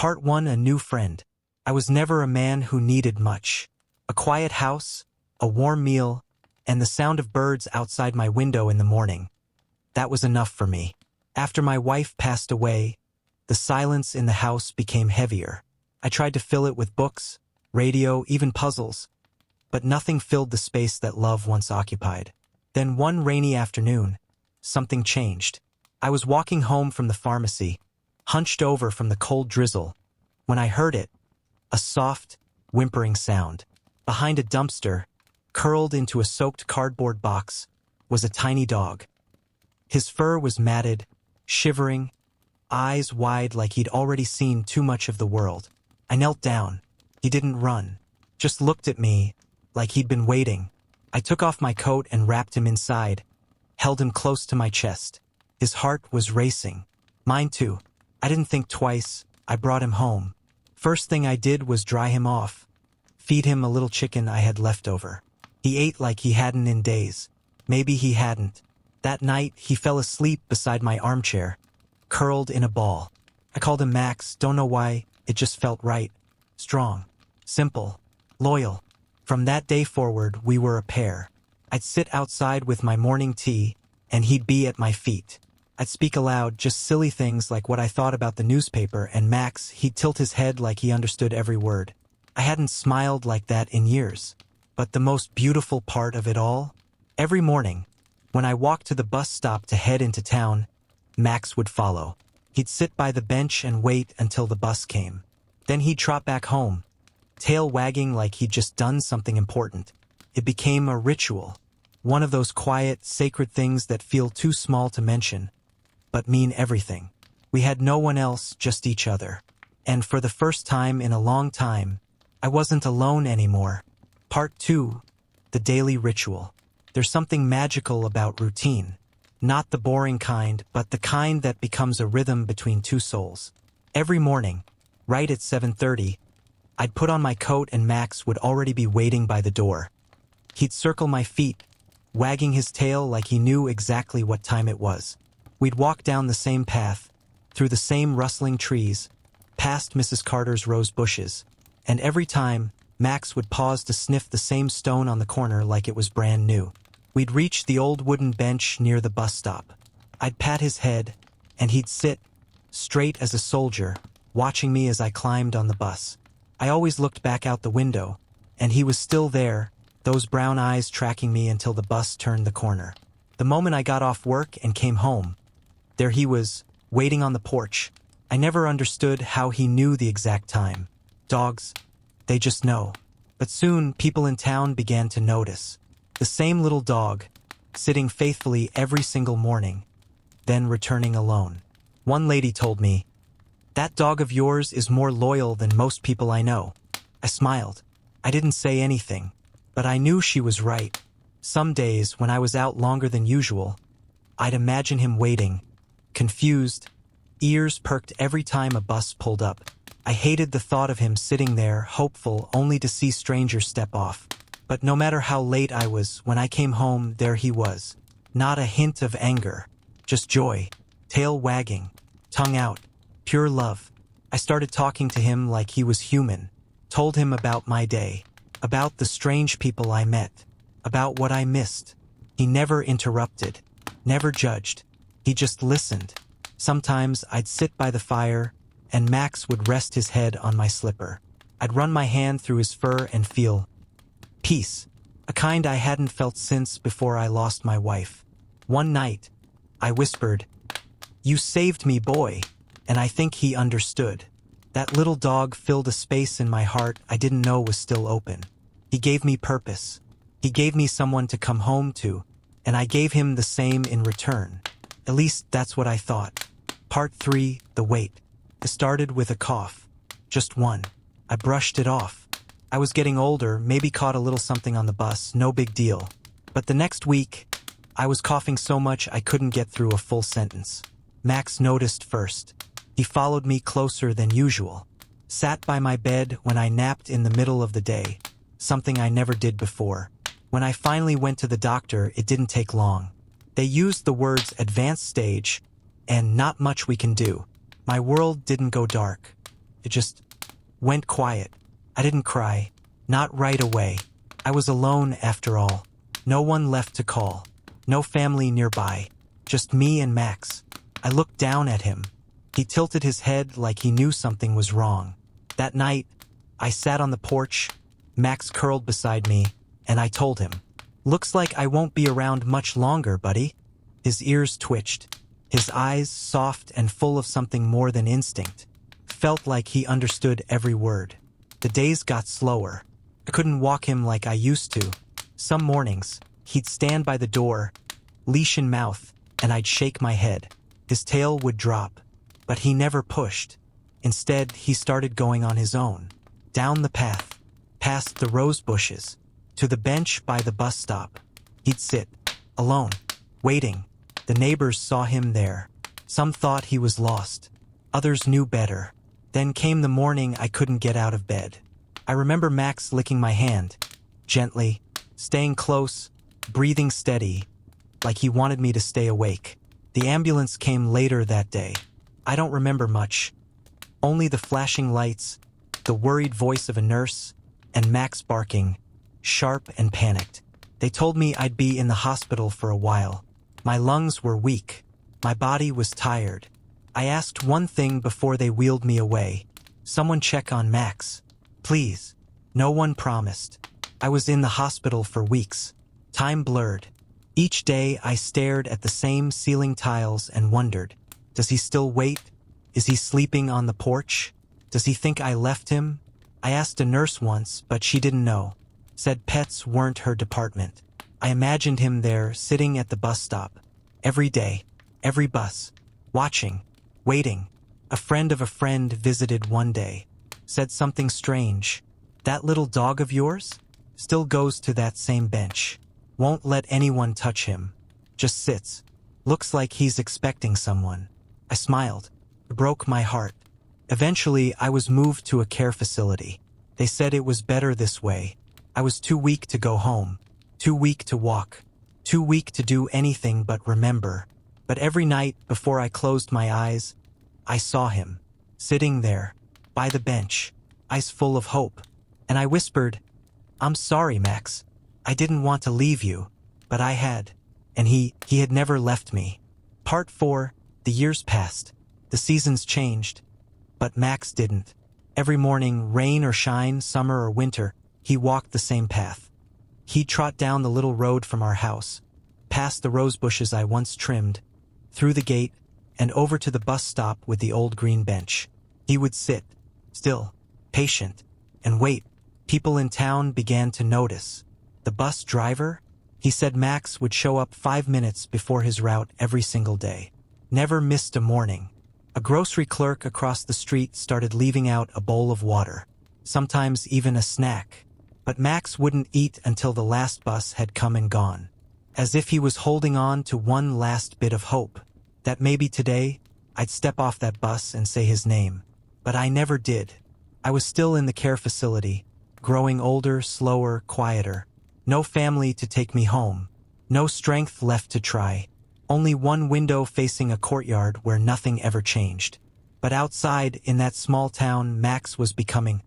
Part 1: A New Friend. I was never a man who needed much. A quiet house, a warm meal, and the sound of birds outside my window in the morning. That was enough for me. After my wife passed away, the silence in the house became heavier. I tried to fill it with books, radio, even puzzles, but nothing filled the space that love once occupied. Then one rainy afternoon, something changed. I was walking home from the pharmacy, hunched over from the cold drizzle, when I heard it, a soft, whimpering sound. Behind a dumpster, curled into a soaked cardboard box, was a tiny dog. His fur was matted, shivering, eyes wide like he'd already seen too much of the world. I knelt down. He didn't run, just looked at me, like he'd been waiting. I took off my coat and wrapped him inside, held him close to my chest. His heart was racing. Mine too. I didn't think twice. I brought him home. First thing I did was dry him off, feed him a little chicken I had left over. He ate like he hadn't in days. Maybe he hadn't. That night, he fell asleep beside my armchair, curled in a ball. I called him Max, don't know why, it just felt right. Strong, simple, loyal. From that day forward, we were a pair. I'd sit outside with my morning tea, and he'd be at my feet. I'd speak aloud, just silly things like what I thought about the newspaper, and Max, he'd tilt his head like he understood every word. I hadn't smiled like that in years. But the most beautiful part of it all? Every morning, when I walked to the bus stop to head into town, Max would follow. He'd sit by the bench and wait until the bus came. Then he'd trot back home, tail wagging like he'd just done something important. It became a ritual, one of those quiet, sacred things that feel too small to mention, but mean everything. We had no one else, just each other. And for the first time in a long time, I wasn't alone anymore. Part 2: The Daily Ritual. There's something magical about routine. Not the boring kind, but the kind that becomes a rhythm between two souls. Every morning, right at 7:30, I'd put on my coat and Max would already be waiting by the door. He'd circle my feet, wagging his tail like he knew exactly what time it was. We'd walk down the same path, through the same rustling trees, past Mrs. Carter's rose bushes, and every time, Max would pause to sniff the same stone on the corner like it was brand new. We'd reach the old wooden bench near the bus stop. I'd pat his head, and he'd sit, straight as a soldier, watching me as I climbed on the bus. I always looked back out the window, and he was still there, those brown eyes tracking me until the bus turned the corner. The moment I got off work and came home, there he was, waiting on the porch. I never understood how he knew the exact time. Dogs, they just know. But soon, people in town began to notice. The same little dog, sitting faithfully every single morning, then returning alone. One lady told me, "That dog of yours is more loyal than most people I know." I smiled. I didn't say anything, but I knew she was right. Some days, when I was out longer than usual, I'd imagine him waiting, confused, ears perked every time a bus pulled up. I hated the thought of him sitting there, hopeful only to see strangers step off. But no matter how late I was, when I came home, there he was. Not a hint of anger, just joy, tail wagging, tongue out, pure love. I started talking to him like he was human, told him about my day, about the strange people I met, about what I missed. He never interrupted, never judged. He just listened. Sometimes I'd sit by the fire, and Max would rest his head on my slipper. I'd run my hand through his fur and feel peace, a kind I hadn't felt since before I lost my wife. One night, I whispered, "You saved me, boy," and I think he understood. That little dog filled a space in my heart I didn't know was still open. He gave me purpose. He gave me someone to come home to, and I gave him the same in return. At least that's what I thought. Part 3: The Wait. It started with a cough. Just one. I brushed it off. I was getting older, maybe caught a little something on the bus, no big deal. But the next week, I was coughing so much I couldn't get through a full sentence. Max noticed first. He followed me closer than usual. Sat by my bed when I napped in the middle of the day, something I never did before. When I finally went to the doctor, it didn't take long. They used the words advanced stage and not much we can do. My world didn't go dark. It just went quiet. I didn't cry. Not right away. I was alone after all. No one left to call. No family nearby. Just me and Max. I looked down at him. He tilted his head like he knew something was wrong. That night, I sat on the porch, Max curled beside me, and I told him, "Looks like I won't be around much longer, buddy." His ears twitched. His eyes, soft and full of something more than instinct, felt like he understood every word. The days got slower. I couldn't walk him like I used to. Some mornings, he'd stand by the door, leash in mouth, and I'd shake my head. His tail would drop, but he never pushed. Instead, he started going on his own. Down the path, past the rose bushes, to the bench by the bus stop. He'd sit, alone, waiting. The neighbors saw him there. Some thought he was lost. Others knew better. Then came the morning I couldn't get out of bed. I remember Max licking my hand, gently, staying close, breathing steady, like he wanted me to stay awake. The ambulance came later that day. I don't remember much. Only the flashing lights, the worried voice of a nurse, and Max barking, sharp and panicked. They told me I'd be in the hospital for a while. My lungs were weak. My body was tired. I asked one thing before they wheeled me away. Someone check on Max. Please. No one promised. I was in the hospital for weeks. Time blurred. Each day I stared at the same ceiling tiles and wondered, does he still wait? Is he sleeping on the porch? Does he think I left him? I asked a nurse once, but she didn't know. Said pets weren't her department. I imagined him there, sitting at the bus stop. Every day, every bus. Watching, waiting. A friend of a friend visited one day. Said something strange. That little dog of yours? Still goes to that same bench. Won't let anyone touch him. Just sits. Looks like he's expecting someone. I smiled. It broke my heart. Eventually, I was moved to a care facility. They said it was better this way. I was too weak to go home. Too weak to walk. Too weak to do anything but remember. But every night, before I closed my eyes, I saw him. Sitting there, by the bench, eyes full of hope. And I whispered, "I'm sorry, Max. I didn't want to leave you, but I had." And he had never left me. Part 4, the years passed. The seasons changed. But Max didn't. Every morning, rain or shine, summer or winter, he walked the same path. He'd trot down the little road from our house, past the rose bushes I once trimmed, through the gate, and over to the bus stop with the old green bench. He would sit, still, patient, and wait. People in town began to notice. The bus driver? He said Max would show up 5 minutes before his route every single day. Never missed a morning. A grocery clerk across the street started leaving out a bowl of water, sometimes even a snack. But Max wouldn't eat until the last bus had come and gone, as if he was holding on to one last bit of hope, that maybe today I'd step off that bus and say his name. But I never did. I was still in the care facility, growing older, slower, quieter. No family to take me home. No strength left to try. Only one window facing a courtyard where nothing ever changed. But outside, in that small town, Max was becoming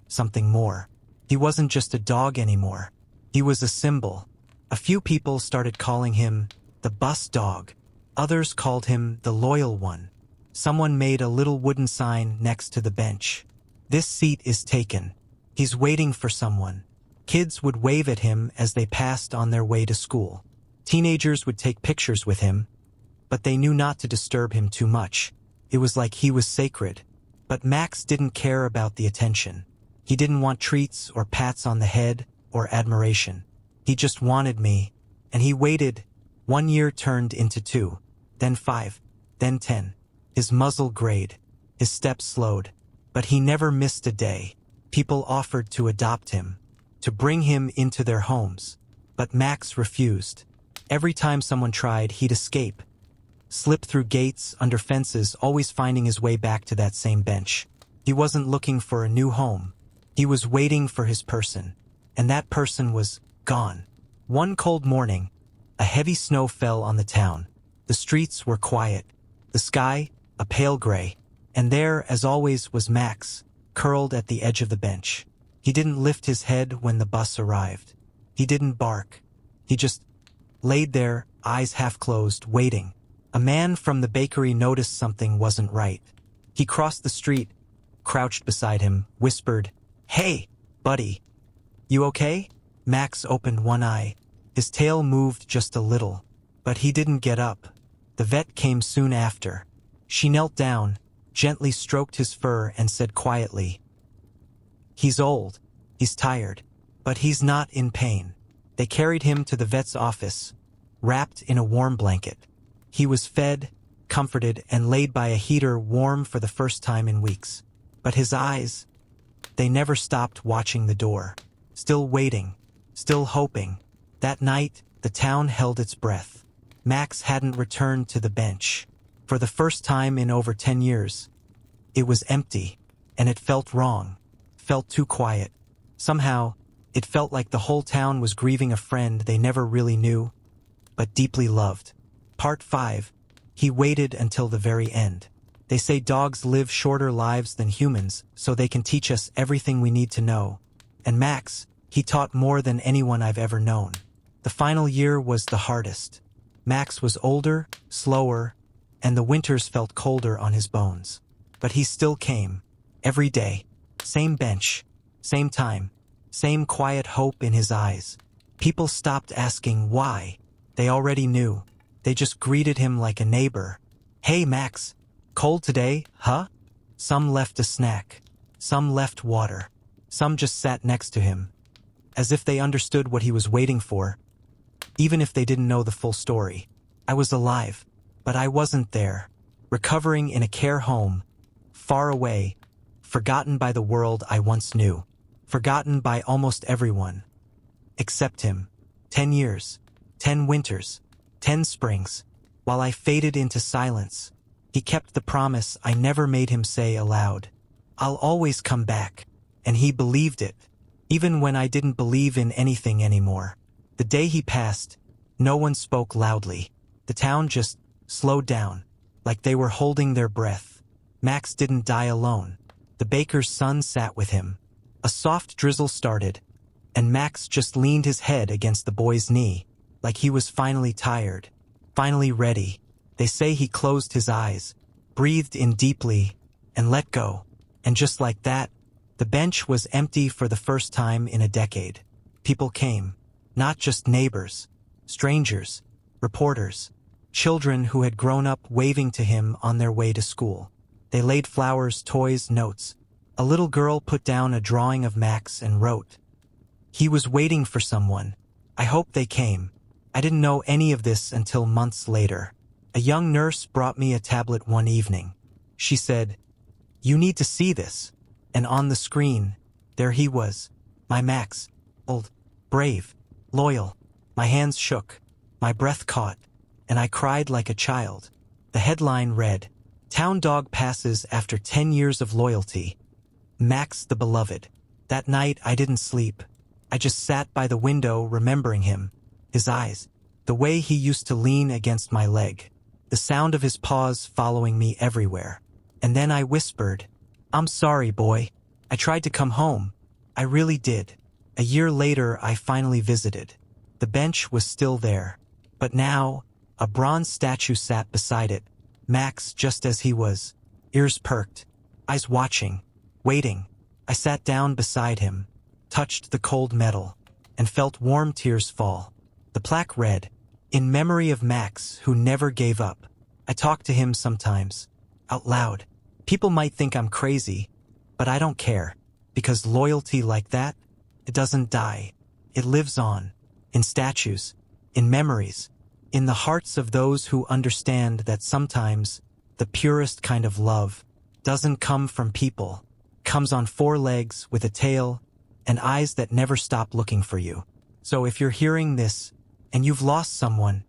something more. He wasn't just a dog anymore. He was a symbol. A few people started calling him the bus dog. Others called him the loyal one. Someone made a little wooden sign next to the bench. "This seat is taken. He's waiting for someone." Kids would wave at him as they passed on their way to school. Teenagers would take pictures with him, but they knew not to disturb him too much. It was like he was sacred. But Max didn't care about the attention. He didn't want treats or pats on the head or admiration. He just wanted me, and he waited. 1 year turned into 2, then 5, then 10. His muzzle grayed, his steps slowed, but he never missed a day. People offered to adopt him, to bring him into their homes, but Max refused. Every time someone tried, he'd escape, slip through gates, under fences, always finding his way back to that same bench. He wasn't looking for a new home. He was waiting for his person, and that person was gone. One cold morning, a heavy snow fell on the town. The streets were quiet, the sky a pale gray, and there, as always, was Max, curled at the edge of the bench. He didn't lift his head when the bus arrived. He didn't bark. He just laid there, eyes half closed, waiting. A man from the bakery noticed something wasn't right. He crossed the street, crouched beside him, whispered, "Hey, buddy. You okay?" Max opened one eye. His tail moved just a little, but he didn't get up. The vet came soon after. She knelt down, gently stroked his fur and said quietly, "He's old, he's tired, but he's not in pain." They carried him to the vet's office, wrapped in a warm blanket. He was fed, comforted, and laid by a heater warm for the first time in weeks. But his eyes, they never stopped watching the door. Still waiting, still hoping. That night, the town held its breath. Max hadn't returned to the bench. For the first time in over 10 years. It was empty, and it felt wrong. Felt too quiet. Somehow, it felt like the whole town was grieving a friend they never really knew, but deeply loved. Part 5. He waited until the very end. They say dogs live shorter lives than humans, so they can teach us everything we need to know. And Max, he taught more than anyone I've ever known. The final year was the hardest. Max was older, slower, and the winters felt colder on his bones. But he still came. Every day. Same bench. Same time. Same quiet hope in his eyes. People stopped asking why. They already knew. They just greeted him like a neighbor. "Hey, Max. Cold today, huh?" Some left a snack. Some left water. Some just sat next to him, as if they understood what he was waiting for, even if they didn't know the full story. I was alive, but I wasn't there, recovering in a care home, far away, forgotten by the world I once knew, forgotten by almost everyone, except him. 10 years, 10 winters, 10 springs, while I faded into silence. He kept the promise I never made him say aloud. I'll always come back. And he believed it, even when I didn't believe in anything anymore. The day he passed, no one spoke loudly. The town just slowed down, like they were holding their breath. Max didn't die alone. The baker's son sat with him. A soft drizzle started, and Max just leaned his head against the boy's knee, like he was finally tired, finally ready. They say he closed his eyes, breathed in deeply, and let go. And just like that, the bench was empty for the first time in a decade. People came, not just neighbors, strangers, reporters, children who had grown up waving to him on their way to school. They laid flowers, toys, notes. A little girl put down a drawing of Max and wrote, "He was waiting for someone. I hope they came." I didn't know any of this until months later. A young nurse brought me a tablet one evening. She said, "You need to see this." And on the screen, there he was, my Max, old, brave, loyal. My hands shook, my breath caught, and I cried like a child. The headline read, "Town dog passes after 10 years of loyalty. Max the beloved." That night I didn't sleep. I just sat by the window remembering him, his eyes, the way he used to lean against my leg, the sound of his paws following me everywhere. And then I whispered, "I'm sorry, boy. I tried to come home. I really did." A year later, I finally visited. The bench was still there, but now, a bronze statue sat beside it, Max just as he was, ears perked, eyes watching, waiting. I sat down beside him, touched the cold metal, and felt warm tears fall. The plaque read, "In memory of Max, who never gave up." I talk to him sometimes, out loud. People might think I'm crazy, but I don't care, because loyalty like that, it doesn't die. It lives on, in statues, in memories, in the hearts of those who understand that sometimes the purest kind of love doesn't come from people, comes on 4 legs with a tail and eyes that never stop looking for you. So if you're hearing this and you've lost someone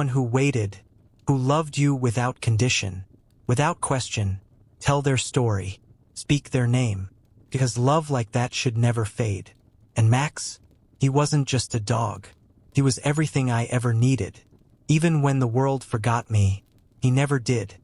who waited, who loved you without condition, without question, tell their story, speak their name, because love like that should never fade. And Max, he wasn't just a dog. He was everything I ever needed. Even when the world forgot me, he never did.